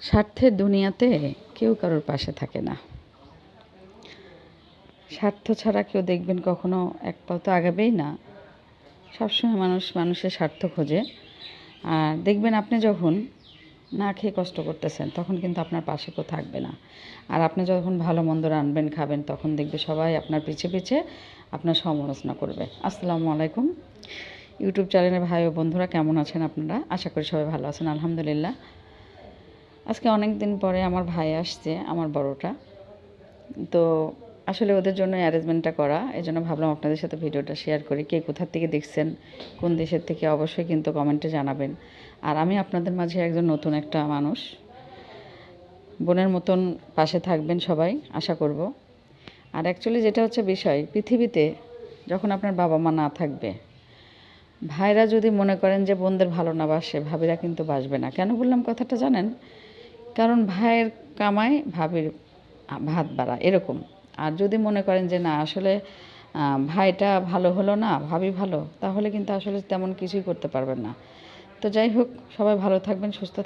স্বার্থের দুনিয়াতে কেউ কারোর পাশে থাকে না। স্বার্থ ছাড়া কেউ দেখবেন কখনো এক পাও তো আগাবেই না। সবসময় মানুষের স্বার্থ খোঁজে। আর দেখবেন আপনি যখন না খেয়ে কষ্ট করতেছেন তখন কিন্তু আপনার পাশে কেউ থাকবে না। আর আপনি যখন ভালো মন্দ রাঁধবেন খাবেন তখন দেখবে সবাই আপনার পিছে পিছে আপনার সমালোচনা করবে। আসসালামু আলাইকুম ইউটিউব চ্যানেলের ভাই ও বন্ধুরা, কেমন আছেন আপনারা? আশা করি সবাই ভালো আছেন। আলহামদুলিল্লাহ। আজকে অনেক দিন পরে আমার ভাই আসছে, আমার বড়টা। তো আসলে ওদের জন্য অ্যারেঞ্জমেন্টটা করা, এই জন্য ভাবলাম আপনাদের সাথে ভিডিওটা শেয়ার করি। কে কোথা থেকে দেখছেন, কোন দেশের থেকে অবশ্যই কিন্তু কমেন্টে জানাবেন। আর আমি আপনাদের মাঝে একজন নতুন একটা মানুষ, বোনের মতন পাশে থাকবেন সবাই, আশা করব। আর অ্যাকচুয়ালি যেটা হচ্ছে বিষয়, পৃথিবীতে যখন আপনার বাবা মা না থাকবে, ভাইরা যদি মনে করেন যে বোনদের ভালো না বাসে, ভাবিরা কিন্তু বাসবে না। কেন বললাম কথাটা জানেন? কারণ ভাইয়ের কামায় ভাবির ভাত বাড়া, এরকম। আর যদি মনে করেন যে না আসলে ভাইটা ভালো হলো না, ভাবি ভালো, তাহলে কিন্তু আসলে তেমন কিছুই করতে পারবেন না। তো যাই হোক, সবাই ভালো থাকবেন, সুস্থ